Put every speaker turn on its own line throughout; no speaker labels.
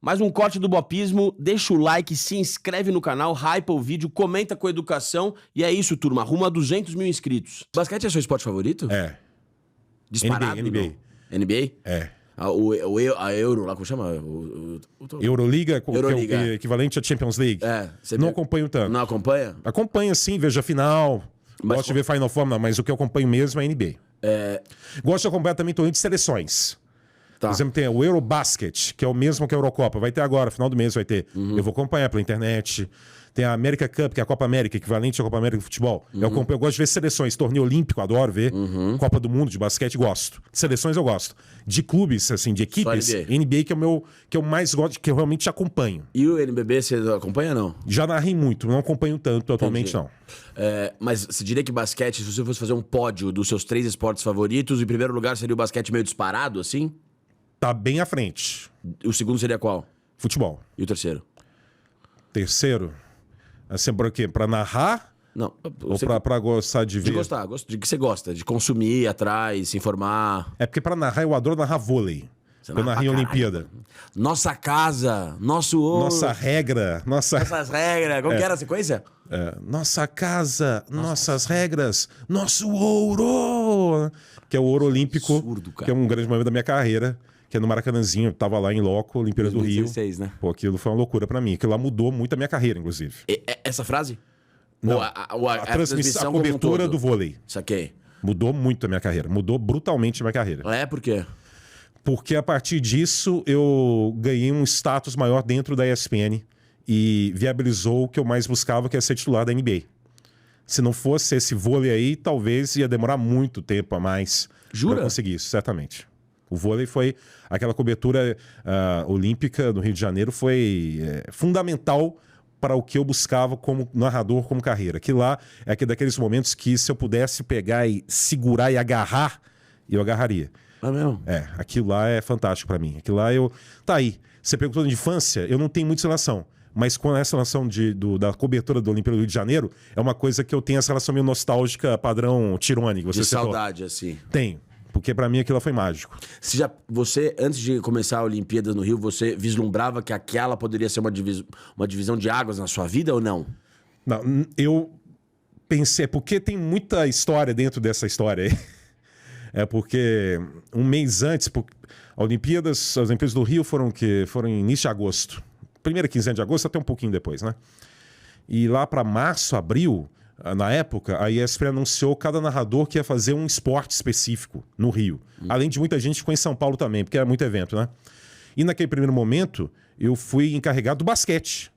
Mais um corte do Bopismo, deixa o like, se inscreve no canal, hypa o vídeo, comenta com educação e é isso, turma, rumo a 200 mil inscritos. Basquete é seu esporte favorito?
É.
Disparado?
NBA.
NBA?
É.
A Euro, lá como chama?
Euroliga,
Euroliga,
que é o equivalente à Champions League. Não acompanho tanto.
Não acompanha?
Acompanho sim, vejo a final.
Mas
Gosto de ver Final Four, mas o que eu acompanho mesmo é a NBA. Gosto de acompanhar também torneio de seleções.
Tá.
Por exemplo, tem o Eurobasket, que é o mesmo que a Eurocopa. Vai ter agora, final do mês vai ter. Eu vou acompanhar pela internet. Tem a America Cup, que é a Copa América, equivalente à Copa América de futebol. Eu gosto de ver seleções, torneio olímpico, adoro ver. Copa do Mundo de basquete, gosto. De seleções eu gosto. De clubes, assim, de equipes, NBA que eu mais gosto, que eu realmente acompanho.
E o NBB você acompanha ou não?
Já narrei muito, não acompanho tanto atualmente, não.
Mas você diria que basquete, se você fosse fazer um pódio dos seus 3 esportes favoritos, em primeiro lugar seria o basquete meio disparado, assim?
Tá bem à frente.
O segundo seria qual?
Futebol.
E o terceiro?
Terceiro? Assim, por quê? Pra narrar?
Não.
Ou pra gostar de ver?
De gostar, de que você gosta, de consumir, ir atrás, se informar.
É porque pra narrar, eu adoro narrar vôlei. Eu narrei a Olimpíada.
Nossa casa, nosso ouro.
Nossa regra.
Nossas regras. Como que era a sequência?
Nossa casa, nossas regras, nosso ouro. Que é o ouro olímpico,
Absurdo, cara.
que é um grande momento da minha carreira. Que é no Maracanãzinho, eu tava lá em loco, Olimpíada do Rio.
2016, né?
Pô, aquilo foi uma loucura pra mim. Aquilo lá mudou muito a minha carreira, inclusive.
Essa frase?
Não,
Ou
a transmissão, a cobertura do vôlei.
Saquei.
Mudou muito a minha carreira. Mudou brutalmente a minha carreira.
Por quê?
Porque a partir disso eu ganhei um status maior dentro da ESPN e viabilizou o que eu mais buscava, que é ser titular da NBA. Se não fosse esse vôlei aí, talvez ia demorar muito tempo a mais.
Jura?
Pra conseguir isso, certamente. O vôlei foi... Aquela cobertura olímpica no Rio de Janeiro foi fundamental para o que eu buscava como narrador, como carreira. Aquilo lá é daqueles momentos que se eu pudesse pegar e segurar e agarrar, eu agarraria.
É mesmo?
Aquilo lá é fantástico pra mim. Aquilo lá Tá aí. Você perguntou de infância, eu não tenho muita relação. Mas com essa relação da cobertura do Olimpíada do Rio de Janeiro, é uma coisa que eu tenho essa relação meio nostálgica, padrão Tirone.
De saudade, assim.
Tenho. Porque pra mim aquilo lá foi mágico.
Você, antes de começar a Olimpíadas no Rio, você vislumbrava que aquela poderia ser uma divisão de águas na sua vida ou não?
Não, eu pensei, porque tem muita história dentro dessa história aí. É porque um mês antes, as Olimpíadas do Rio foram em início de agosto. Primeira quinzena de agosto até um pouquinho depois, né? E lá para março, abril, na época, a ESPN anunciou cada narrador que ia fazer um esporte específico no Rio. Além de muita gente que ficou em São Paulo também, porque era muito evento, né? E naquele primeiro momento, eu fui encarregado do basquete.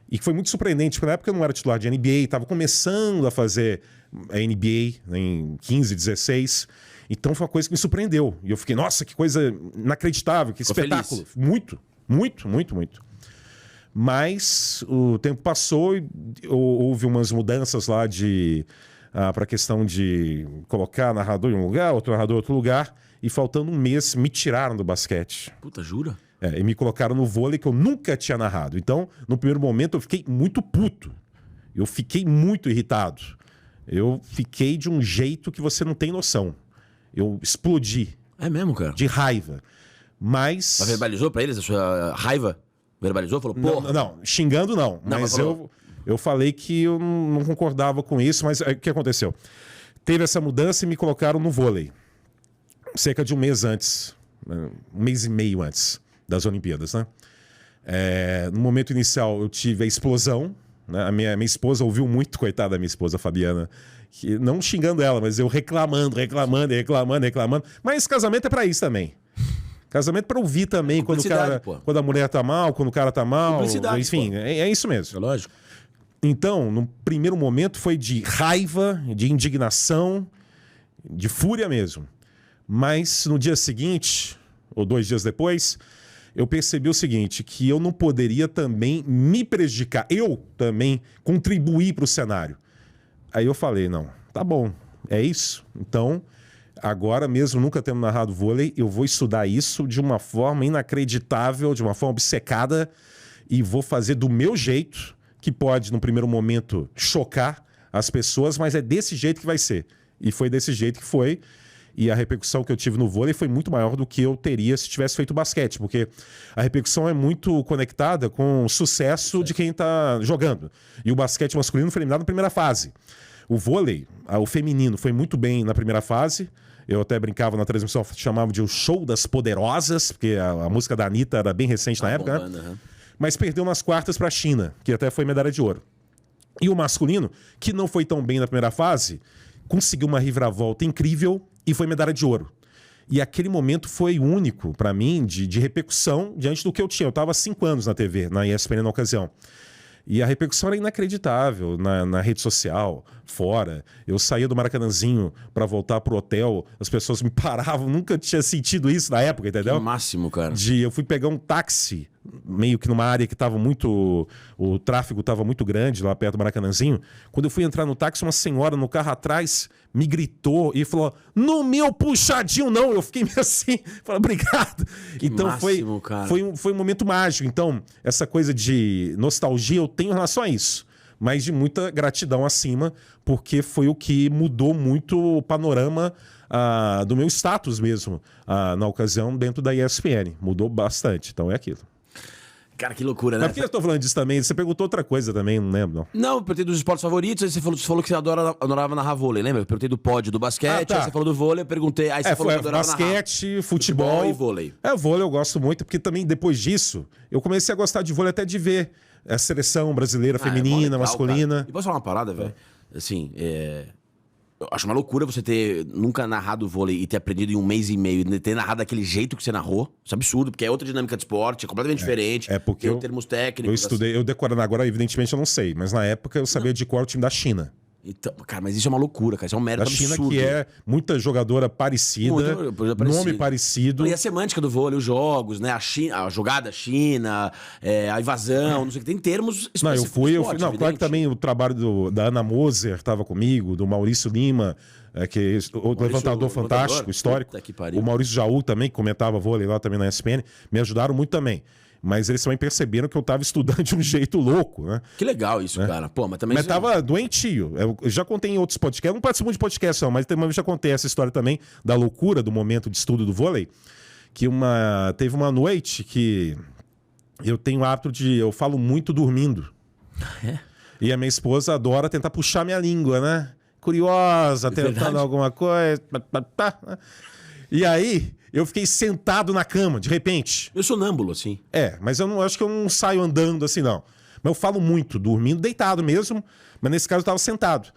E foi muito surpreendente, porque na época eu não era titular de NBA, estava começando a fazer a NBA em 15, 16. Então foi uma coisa que me surpreendeu. E eu fiquei, nossa, que coisa inacreditável, que espetáculo. Feliz. Muito, muito, muito, muito. Mas o tempo passou e houve umas mudanças lá para a questão de colocar narrador em um lugar, outro narrador em outro lugar. E faltando um mês, me tiraram do basquete.
Puta, jura?
E me colocaram no vôlei que eu nunca tinha narrado. Então, no primeiro momento, eu fiquei muito puto. Eu fiquei muito irritado. Eu fiquei de um jeito que você não tem noção. Eu explodi.
É mesmo, cara?
De raiva. Mas
verbalizou pra eles a sua raiva? Verbalizou? Falou, porra?
Não, xingando não. Mas eu falei que eu não concordava com isso, mas o que aconteceu? Teve essa mudança e me colocaram no vôlei. Cerca de um mês antes. Um mês e meio antes das Olimpíadas, né? No momento inicial eu tive a explosão, né? A minha esposa ouviu muito, coitada da minha esposa, Fabiana, que, não xingando ela, mas eu reclamando. Mas casamento é pra isso também. Casamento pra ouvir também, quando a mulher tá mal, quando o cara tá mal. Enfim, é isso mesmo.
É lógico.
Então, no primeiro momento foi de raiva, de indignação, de fúria mesmo. Mas no dia seguinte, ou 2 dias depois, eu percebi o seguinte, que eu não poderia também me prejudicar, eu também contribuir para o cenário. Aí eu falei, não, tá bom, é isso. Então, agora mesmo, nunca tendo narrado vôlei, eu vou estudar isso de uma forma inacreditável, de uma forma obcecada, e vou fazer do meu jeito, que pode, no primeiro momento, chocar as pessoas, mas é desse jeito que vai ser. E foi desse jeito que foi. E a repercussão que eu tive no vôlei foi muito maior do que eu teria se tivesse feito basquete, porque a repercussão é muito conectada com o sucesso de quem está jogando. E o basquete masculino foi eliminado na primeira fase. O vôlei, o feminino, foi muito bem na primeira fase. Eu até brincava na transmissão, chamava de o Show das Poderosas, porque a música da Anitta era bem recente na época,
bombando,
né? Mas perdeu nas quartas para a China, que até foi medalha de ouro. E o masculino, que não foi tão bem na primeira fase, conseguiu uma reviravolta incrível e foi medalha de ouro. E aquele momento foi único para mim de repercussão diante do que eu tinha. Eu estava há 5 anos na TV, na ESPN na ocasião. E a repercussão era inacreditável na rede social, fora. Eu saía do Maracanãzinho para voltar pro hotel, as pessoas me paravam, nunca tinha sentido isso na época, entendeu?
Que máximo, cara.
Eu fui pegar um táxi, meio que numa área que estava muito... O tráfego estava muito grande lá perto do Maracanãzinho. Quando eu fui entrar no táxi, uma senhora no carro atrás me gritou e falou: no meu puxadinho não. Eu fiquei meio assim, falei, obrigado. Então
máximo, cara.
foi um momento mágico. Então, essa coisa de nostalgia eu tenho em relação a isso, mas de muita gratidão acima, porque foi o que mudou muito o panorama do meu status mesmo na ocasião dentro da ESPN. Mudou bastante, então é aquilo.
Cara, que loucura, né?
Mas por que eu tô falando disso também? Você perguntou outra coisa também, não lembro, não.
Não, eu perguntei dos esportes favoritos, aí você falou que você adorava narrar vôlei, lembra? Eu perguntei do pódio, do basquete,
tá.
aí você falou do vôlei, eu perguntei, aí você falou que adorava
basquete,
narrar.
futebol
E vôlei.
Vôlei eu gosto muito, porque também depois disso, eu comecei a gostar de vôlei até de ver a seleção brasileira, feminina,
mó legal,
masculina.
cara. E posso falar uma parada, velho? Assim, eu acho uma loucura você ter nunca narrado vôlei e ter aprendido em 1 mês e meio, e ter narrado daquele jeito que você narrou. Isso é absurdo, porque é outra dinâmica de esporte, é completamente diferente.
Porque
tem termos técnicos.
Eu estudei, eu decorando agora, evidentemente eu não sei, mas na época eu sabia de qual era o time da China.
Então, cara, mas isso é uma loucura, cara. Isso é um mérito
Da China,
absurdo.
que é muita jogadora parecida, nome parecido.
E a semântica do vôlei, os jogos, né? A jogada China, a invasão, não sei o que. Tem termos específicos.
Não, eu fui.
Esporte,
Não, claro que também o trabalho da Ana Moser estava comigo, do Maurício Lima, que é o levantador fantástico, histórico. O Maurício Jaú também, que comentava vôlei lá também na ESPN, me ajudaram muito também. Mas eles também perceberam que eu tava estudando de um jeito louco, né?
Que legal isso, cara. Pô, mas também...
Mas tava doentio. Eu já contei em outros podcasts. Eu não participo muito de podcast, não, mas uma vez já contei essa história também da loucura do momento de estudo do vôlei. Que teve uma noite que eu tenho o hábito de... Eu falo muito dormindo.
É?
E a minha esposa adora tentar puxar minha língua, né? Curiosa, tentando alguma coisa. E aí... Eu fiquei sentado na cama, de repente.
Eu sou sonâmbulo, assim.
Mas eu não acho que eu não saio andando assim, não. Mas eu falo muito, dormindo, deitado mesmo. Mas nesse caso eu estava sentado.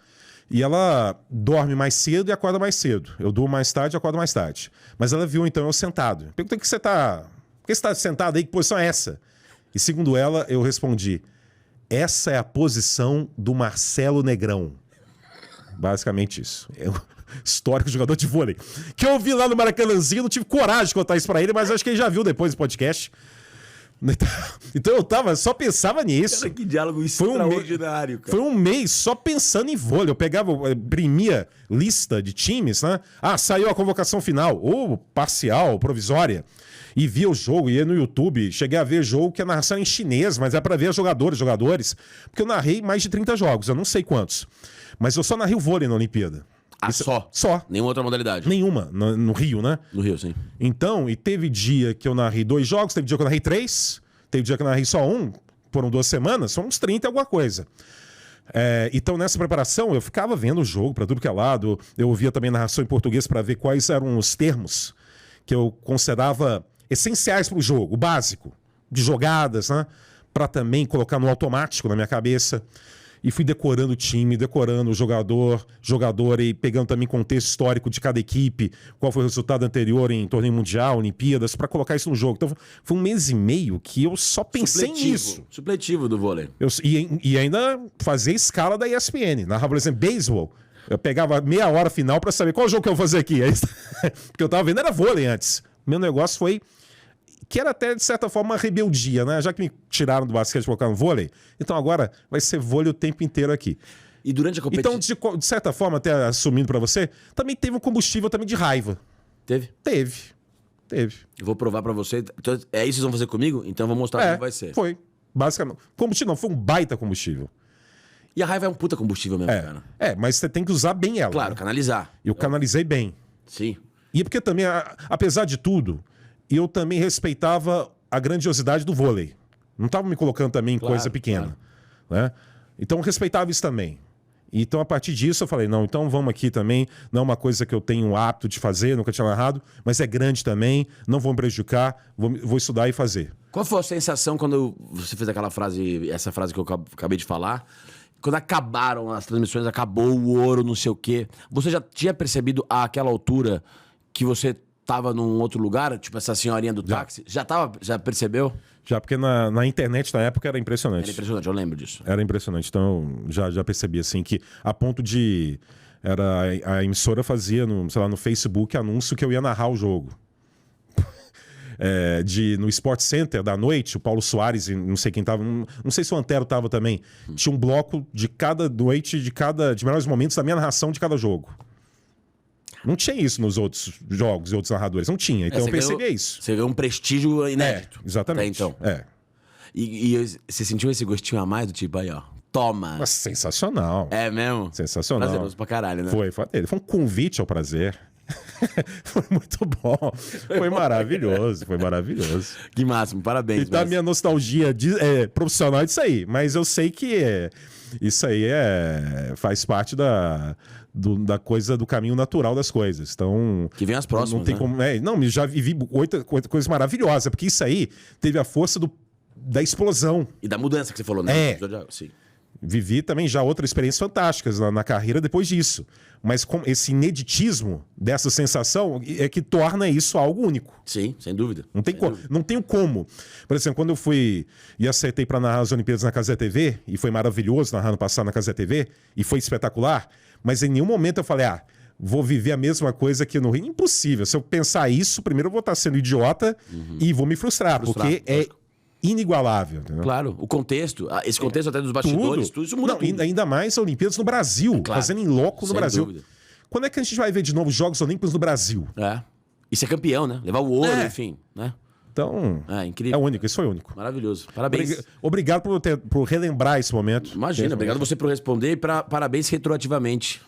E ela dorme mais cedo e acorda mais cedo. Eu durmo mais tarde e acordo mais tarde. Mas ela viu, então, eu sentado. Perguntou: por que você está sentado aí? Que posição é essa? E segundo ela, eu respondi: essa é a posição do Marcelo Negrão. Basicamente isso. Histórico jogador de vôlei. Que eu vi lá no Maracanãzinho, não tive coragem de contar isso pra ele, mas acho que ele já viu depois do podcast. Então eu só pensava nisso.
Cara, que diálogo extraordinário, cara.
Foi um mês só pensando em vôlei. Eu imprimia lista de times, né? Saiu a convocação final, ou parcial, provisória. E via o jogo, ia no YouTube. Cheguei a ver jogo que a narração era em chinês, mas é pra ver jogadores. Porque eu narrei mais de 30 jogos, eu não sei quantos. Mas eu só narrei o vôlei na Olimpíada.
Só?
Só.
Nenhuma outra modalidade?
Nenhuma, no Rio, né?
No Rio, sim.
Então, e teve dia que eu narrei 2 jogos, teve dia que eu narrei 3, teve dia que eu narrei só 1, foram 2 semanas, são uns 30 e alguma coisa. Então, nessa preparação, eu ficava vendo o jogo para tudo que é lado, eu ouvia também narração em português para ver quais eram os termos que eu considerava essenciais para o jogo, o básico, de jogadas, né? Para também colocar no automático na minha cabeça. E fui decorando o time, decorando o jogador, e pegando também contexto histórico de cada equipe, qual foi o resultado anterior em torneio mundial, Olimpíadas, para colocar isso no jogo. Então foi 1 mês e meio que eu só pensei nisso.
Supletivo do vôlei.
E ainda fazia escala da ESPN. Narrava, por exemplo, beisebol. Eu pegava meia hora final para saber qual jogo que eu vou fazer aqui. Porque eu tava vendo era vôlei antes. Meu negócio foi... Que era até, de certa forma, uma rebeldia, né? Já que me tiraram do basquete e colocaram no vôlei, então agora vai ser vôlei o tempo inteiro aqui.
E durante a competição...
Então, de certa forma, até assumindo pra você, também teve um combustível também de raiva.
Teve?
Teve.
Eu vou provar pra você. Então, é isso que vocês vão fazer comigo? Então eu vou mostrar como vai ser.
Foi. Basicamente. Combustível não, foi um baita combustível.
E a raiva é um puta combustível mesmo, cara.
Mas você tem que usar bem ela.
Claro,
né?
canalizar.
Eu canalizei bem.
Sim.
E porque também, apesar de tudo, eu também respeitava a grandiosidade do vôlei. Não estava me colocando também em coisa pequena. Né? Então eu respeitava isso também. Então, a partir disso, eu falei, não, então vamos aqui também. Não é uma coisa que eu tenho o hábito de fazer, nunca tinha narrado, mas é grande também, não vou me prejudicar, vou estudar e fazer.
Qual foi a sensação quando você fez aquela frase, essa frase que eu acabei de falar? Quando acabaram as transmissões, acabou o ouro, não sei o quê. Você já tinha percebido àquela altura que você estava num outro lugar? Tipo essa senhorinha do táxi? Já percebeu?
Já, porque na internet na época era impressionante.
Era impressionante, eu lembro disso.
Era impressionante. Então, já percebi, assim, que a ponto de... A emissora fazia, no Facebook, anúncio que eu ia narrar o jogo. No Sport Center da noite, o Paulo Soares, não sei quem tava, não sei se o Antero tava também, tinha um bloco de cada noite, de melhores momentos da minha narração de cada jogo. Não tinha isso nos outros jogos e outros narradores. Não tinha. Então eu percebia isso.
Você ganhou um prestígio inédito.
Exatamente.
Até então. E você sentiu esse gostinho a mais do tipo aí, ó. Toma.
Mas sensacional.
É mesmo?
Sensacional.
Prazeroso pra caralho, né?
Foi um convite ao prazer. Foi muito bom. Foi maravilhoso. Foi maravilhoso.
Que máximo, parabéns.
E tá minha nostalgia profissional disso aí. Mas eu sei que isso aí faz parte da coisa, do caminho natural das coisas. Então.
Que vem as próximas.
Não tem como. Não, já vivi coisas maravilhosas, porque isso aí teve a força da explosão.
E da mudança que você falou, né? Sim.
Vivi também já outras experiências fantásticas na carreira depois disso. Mas com esse ineditismo dessa sensação é que torna isso algo único.
Sim, sem dúvida.
Não tenho como. Por exemplo, quando eu fui e acertei para narrar as Olimpíadas na Cazé TV, e foi maravilhoso narrar no passado na Cazé TV, e foi espetacular, mas em nenhum momento eu falei, vou viver a mesma coisa aqui no Rio. Impossível. Se eu pensar isso, primeiro eu vou estar sendo idiota e vou me frustrar porque é inigualável. Entendeu?
Claro, o contexto, esse contexto até dos bastidores, tudo isso muda.
Ainda mais Olimpíadas no Brasil, fazendo em loco no Brasil. Dúvida. Quando é que a gente vai ver de novo os Jogos Olímpicos no Brasil?
E ser campeão, né? Levar o ouro, enfim, né?
Então,
incrível.
É único, isso foi único.
Maravilhoso. Parabéns.
Obrigado por relembrar esse momento.
Imagina, obrigado você por responder e parabéns retroativamente.